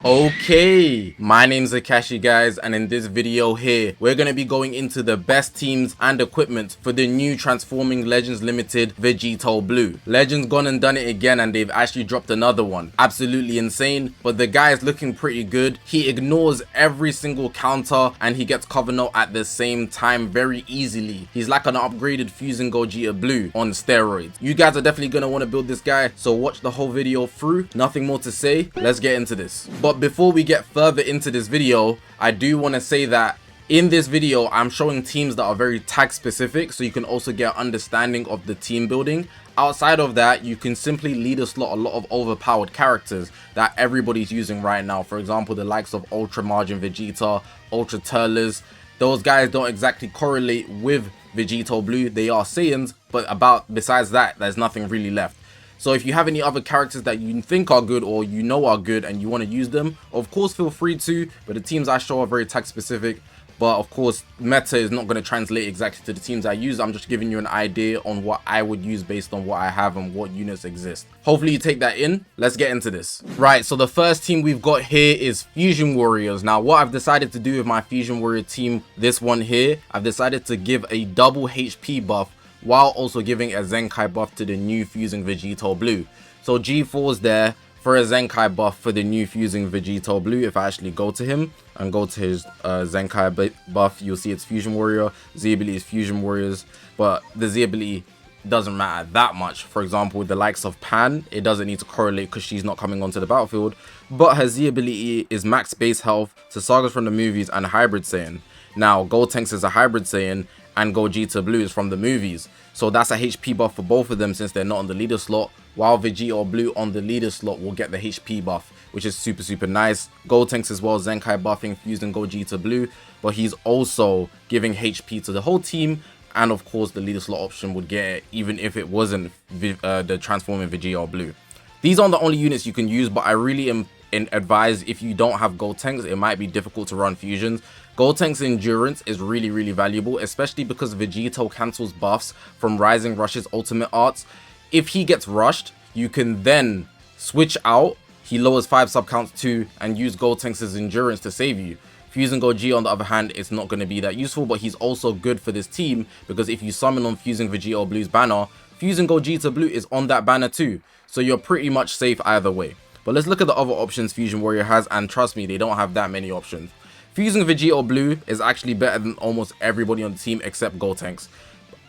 Okay, my name's Zakashi guys, and in this video here, we're going to be going into the best teams and equipment for the new Transforming Legends Limited Vegito Blue. Legends gone and done it again, and they've actually dropped another one. Absolutely insane, but the guy is looking pretty good. He ignores every single counter, and he gets cover note at the same time very easily. He's like an upgraded Fusing Gogeta Blue on steroids. You guys are definitely going to want to build this guy, so watch the whole video through. Nothing more to say, let's get into this. But before we get further into this video, I do want to say that in this video, I'm showing teams that are very tag specific, so you can also get an understanding of the team building. Outside of that, you can simply leader slot a lot of overpowered characters that everybody's using right now. For example, the likes of Ultra Margin Vegeta, Ultra Turles. Those guys don't exactly correlate with Vegito Blue. They are Saiyans, but besides that, there's nothing really left. So if you have any other characters that you think are good or you know are good and you want to use them, of course feel free to, but the teams I show are very tag specific. But of course, meta is not going to translate exactly to the teams I use. I'm just giving you an idea on what I would use based on what I have and what units exist. Hopefully you take that in. Let's get into this. Right, so the first team we've got here is Fusion Warriors. Now, what I've decided to do with my Fusion Warrior team, this one here, I've decided to give a double HP buff while also giving a Zenkai buff to the new Fusing Vegito Blue. So G4's there for a Zenkai buff for the new Fusing Vegito Blue. If I actually go to him and go to his Zenkai buff, you'll see it's Fusion Warrior. Z ability is Fusion Warriors, but the Z ability doesn't matter that much. For example, with the likes of Pan, it doesn't need to correlate because she's not coming onto the battlefield, but her Z ability is max base health to Sagas from the movies and Hybrid Saiyan. Now, Gotenks is a Hybrid Saiyan and Gogeta Blue is from the movies, so that's a HP buff for both of them since they're not on the leader slot, while Vegito Blue on the leader slot will get the HP buff, which is super nice. Gotenks as well, Zenkai buffing Fusing Gogeta Blue, but he's also giving HP to the whole team, and of course the leader slot option would get it even if it wasn't the Transforming Vegito Blue. These aren't the only units you can use, but I really am advise if you don't have Gotenks, it might be difficult to run fusions. Gotenks endurance is really valuable, especially because Vegito cancels buffs from Rising Rush's ultimate arts. If he gets rushed, you can then switch out, he lowers 5 sub counts too, and use Gotenks' endurance to save you. Fusing Gogeta on the other hand, it's not going to be that useful, but he's also good for this team because if you summon on Fusing Vegito Blue's banner, Fusing Gogeta Blue is on that banner too, so you're pretty much safe either way. But let's look at the other options Fusion Warrior has, and trust me, they don't have that many options. Fusing Vegito Blue is actually better than almost everybody on the team except Gotenks.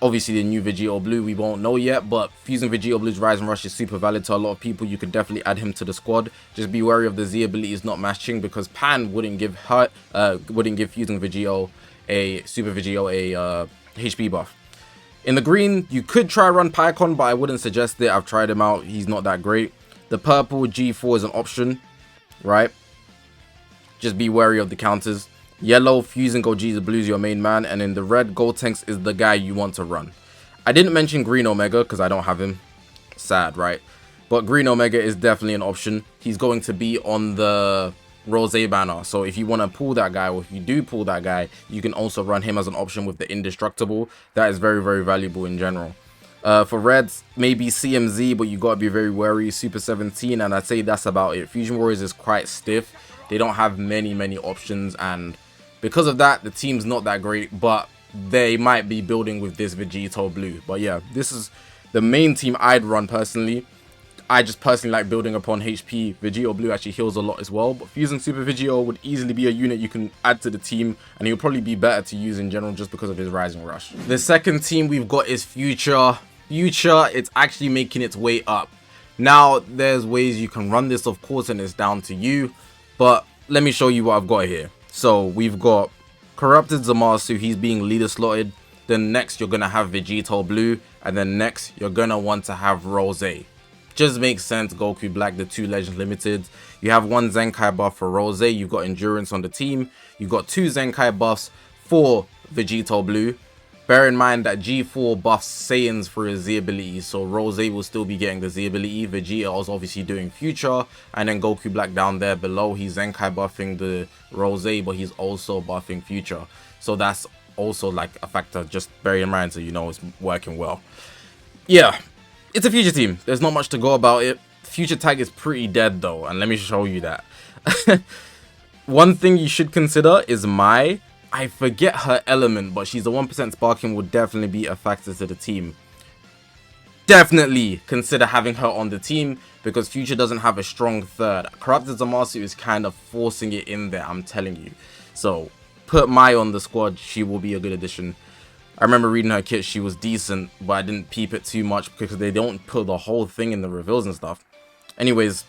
Obviously the new Vegito Blue we won't know yet, but Fusing Vegito Blue's Rising Rush is super valid to a lot of people. You could definitely add him to the squad. Just be wary of the Z abilities not matching because Pan wouldn't give Fusing Vegito a Super Vegito a HP buff. In the green, you could try run Pycon, but I wouldn't suggest it. I've tried him out, he's not that great. The purple G4 is an option, right? Just be wary of the counters. Yellow, Fusing Gogeta Blue is your main man, and in the red, Gotenks is the guy you want to run. I didn't mention Green Omega because I don't have him. Sad, right? But Green Omega is definitely an option. He's going to be on the Rose banner, so if you want to pull that guy, or if you do pull that guy, you can also run him as an option with the Indestructible. That is very valuable in general. For reds, maybe CMZ, but you gotta be very wary. Super 17, and I'd say that's about it. Fusion Warriors is quite stiff. They don't have many options, and because of that, the team's not that great, but they might be building with this Vegito Blue. But yeah, this is the main team I'd run personally. I just personally like building upon HP. Vegito Blue actually heals a lot as well, but Fusing Super Vegito would easily be a unit you can add to the team, and he'll probably be better to use in general just because of his Rising Rush. The second team we've got is Future. It's actually making its way up. Now, there's ways you can run this, of course, and it's down to you, but let me show you what I've got here. So we've got Corrupted Zamasu, he's being leader slotted. Then next you're gonna have Vegito Blue, and then next you're gonna want to have Rose. Just makes sense. Goku Black, the 2 Legends Limited. You have 1 Zenkai buff for Rose. You've got endurance on the team. You've got 2 Zenkai buffs for Vegito Blue. Bear in mind that G4 buffs Saiyans for his Z ability, so Rose will still be getting the Z ability. Vegeta is obviously doing Future, and then Goku Black down there below, he's Zenkai buffing the Rose, but he's also buffing Future. So that's also like a factor, just bear in mind so you know it's working well. Yeah, it's a Future team. There's not much to go about it. Future tag is pretty dead though, and let me show you that. One thing you should consider is I forget her element, but she's a 1% sparking, will definitely be a factor to the team. Definitely consider having her on the team because Future doesn't have a strong third. Corrupted Zamasu is kind of forcing it in there, I'm telling you. So put Mai on the squad, she will be a good addition. I remember reading her kit, she was decent, but I didn't peep it too much because they don't put the whole thing in the reveals and stuff. Anyways,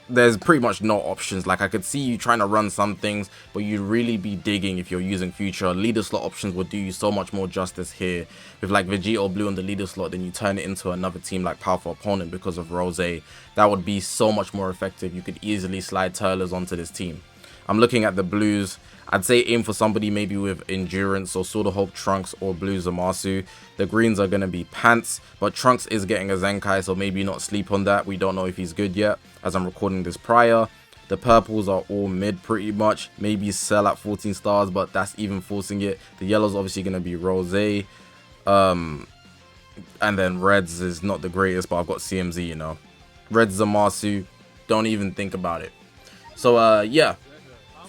there's pretty much no options. Like, I could see you trying to run some things, but you'd really be digging if you're using Future. Leader slot options would do you so much more justice here. With like Vegito Blue on the leader slot, then you turn it into another team like Powerful Opponent because of Rose. That would be so much more effective. You could easily slide Turlers onto this team. I'm looking at the blues. I'd say aim for somebody maybe with Endurance or Sword of Hope Trunks or Blue Zamasu. The greens are going to be Pants, but Trunks is getting a Zenkai, so maybe not sleep on that. We don't know if he's good yet, as I'm recording this prior. The purples are all mid pretty much. Maybe sell at 14 stars, but that's even forcing it. The yellow's obviously going to be Rose. And then reds is not the greatest, but I've got CMZ, you know. Reds Zamasu, don't even think about it. So, yeah.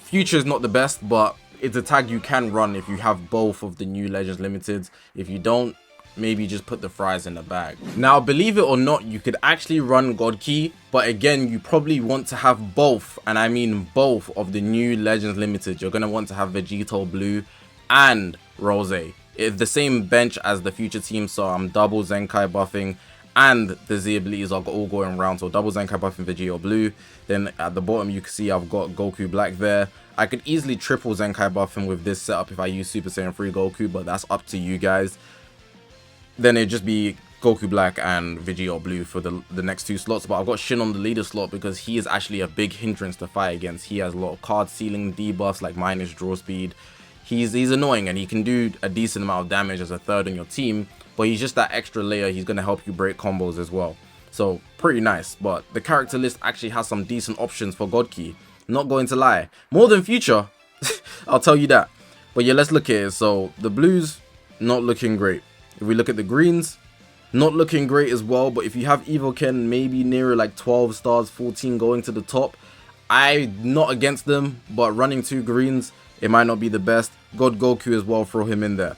Future is not the best, but it's a tag you can run if you have both of the new Legends Limiteds. If you don't, maybe just put the fries in the bag. Now, believe it or not, you could actually run God Key, but again, you probably want to have both, and I mean both of the new Legends Limited. You're going to want to have Vegito Blue and Rose. It's the same bench as the Future team, so I'm double Zenkai buffing, and the Z abilities are all going around. So double Zenkai buffing Vegito Blue. Then at the bottom you can see I've got Goku Black there. I could easily triple Zenkai buff him with this setup if I use Super Saiyan 3 Goku, but that's up to you guys. Then it'd just be Goku Black and Vegito Blue for the next two slots. But I've got Shin on the leader slot because he is actually a big hindrance to fight against. He has a lot of card ceiling debuffs like minus draw speed. He's annoying and he can do a decent amount of damage as a third on your team, but he's just that extra layer. He's going to help you break combos as well. So pretty nice, but the character list actually has some decent options for God Key. Not going to lie, more than Future, I'll tell you that. But yeah, let's look at it. So the blues, not looking great. If we look at the greens, not looking great as well. But if you have Evoken, maybe nearer like 12 stars, 14 going to the top. I'm not against them, but running two greens, it might not be the best. God Goku as well, throw him in there.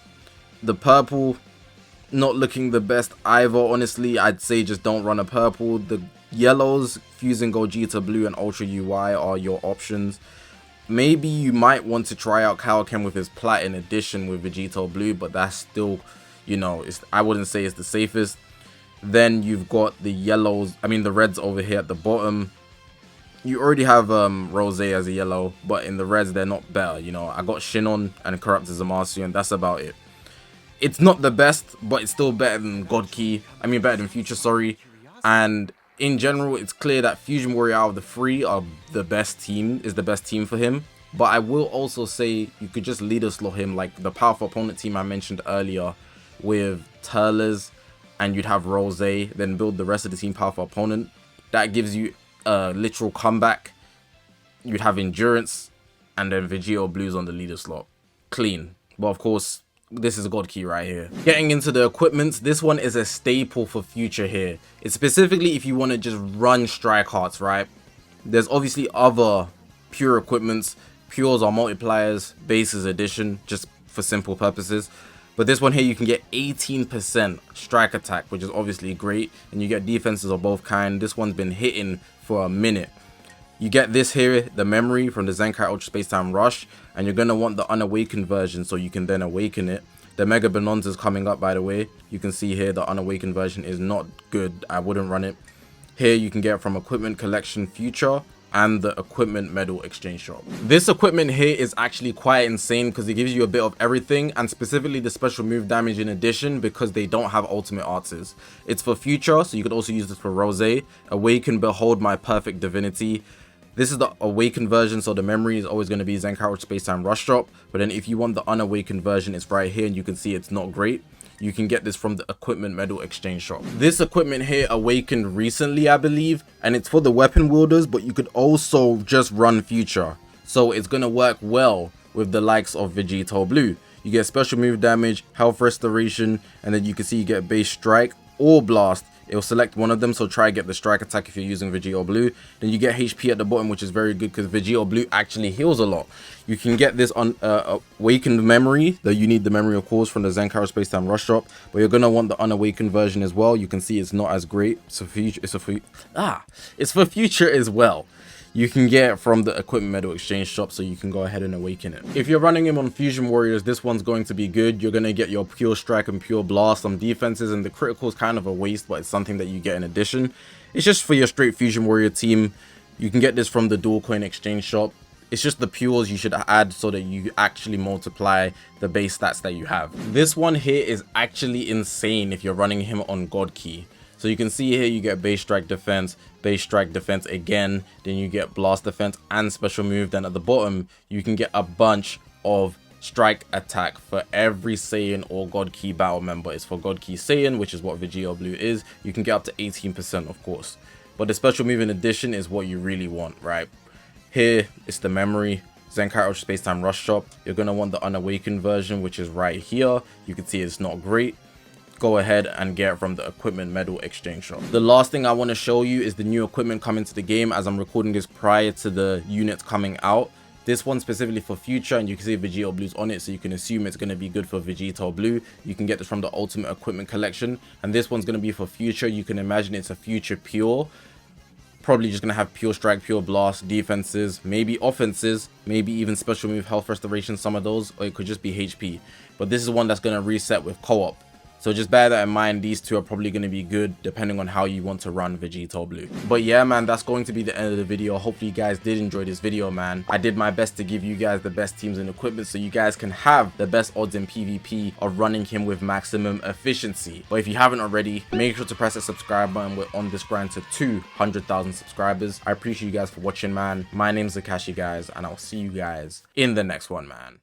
The purple, not looking the best either, honestly. I'd say just don't run a purple. The yellows, fusing Gogeta Blue and Ultra UI are your options. Maybe you might want to try out Kaioken with his Platin edition with Vegito Blue, but that's still, you know, I wouldn't say it's the safest. Then you've got the yellows, the reds over here at the bottom. You already have Rose as a yellow, but in the reds they're not better. You know, I got Shinon and Corrupted Zamasu, and that's about it. It's not the best, but it's still better than God Key. Better than Future, sorry. And in general, it's clear that Fusion Warrior out of the three is the best team for him. But I will also say you could just leader slot him like the Powerful Opponent team I mentioned earlier with Turles, and you'd have Rose, then build the rest of the team Powerful Opponent. That gives you a literal comeback. You'd have Endurance, and then Vegito Blues on the leader slot. Clean. But of course, this is a God Key right here. Getting into the equipments, this one is a staple for Future here. It's specifically if you want to just run strike hearts, right? There's obviously other pure equipments. Pures are multipliers, bases addition, just for simple purposes. But this one here, you can get 18% strike attack, which is obviously great. And you get defenses of both kind. This one's been hitting for a minute. You get this here, the memory from the Zenkai Ultra Space Time Rush, and you're going to want the unawakened version so you can then awaken it. The Mega Bonanza is coming up, by the way. You can see here the unawakened version is not good. I wouldn't run it. Here you can get it from Equipment Collection Future and the Equipment Medal Exchange Shop. This equipment here is actually quite insane because it gives you a bit of everything, and specifically the special move damage in addition because they don't have ultimate arts. It's for Future, so you could also use this for Rose. Awaken, Behold My Perfect Divinity. This is the awakened version, so the memory is always going to be Zenkai Ultra Space Time Rush Drop. But then if you want the unawakened version, it's right here, and you can see it's not great. You can get this from the Equipment Medal Exchange Shop. This equipment here awakened recently, I believe, and it's for the weapon wielders, but you could also just run Future. So it's going to work well with the likes of Vegito Blue. You get special move damage, health restoration, and then you can see you get base strike. or blast, it will select one of them. So try get the strike attack if you're using Vegito Blue. Then you get HP at the bottom, which is very good because Vegito Blue actually heals a lot. You can get this on awakened memory, though you need the memory of course from the Zakashi Space-Time Rush Drop, but you're gonna want the unawakened version as well. You can see it's not as great. It's for future as well. You can get it from the equipment medal exchange shop, so you can go ahead and awaken it. If you're running him on Fusion Warriors, this one's going to be good. You're going to get your pure strike and pure blast, some defenses, and the critical is kind of a waste, but it's something that you get in addition. It's just for your straight Fusion Warrior team. You can get this from the dual coin exchange shop. It's just the pures you should add so that you actually multiply the base stats that you have. This one here is actually insane if you're running him on God Key. So you can see here you get base strike defense again, then you get blast defense and special move. Then at the bottom you can get a bunch of strike attack for every Saiyan or God Key battle member. It's for God Key Saiyan, which is what Vegito Blue is. You can get up to 18% of course, but the special move in addition is what you really want, right? Here it's the memory Zakashi Space-Time Rush Drop. You're going to want the unawakened version, which is right here. You can see it's not great. Go ahead and get it from the equipment medal exchange shop. The last thing I want to show you is the new equipment coming to the game, as I'm recording this prior to the units coming out. This one specifically for future, and you can see Vegito Blue's on it, so you can assume it's going to be good for Vegito Blue. You can get this from the ultimate equipment collection, and this one's going to be for future. You can imagine it's a future pure, probably just going to have pure strike, pure blast, defenses, maybe offenses, maybe even special move, health restoration, some of those, or it could just be HP. But this is one that's going to reset with co-op. So just bear that in mind. These two are probably going to be good depending on how you want to run Vegito Blue. But yeah, man, that's going to be the end of the video. Hopefully you guys did enjoy this video, man. I did my best to give you guys the best teams and equipment so you guys can have the best odds in PvP of running him with maximum efficiency. But if you haven't already, make sure to press the subscribe button. We're on this grind to 200,000 subscribers. I appreciate you guys for watching, man. My name's Zakashi, guys, and I'll see you guys in the next one, man.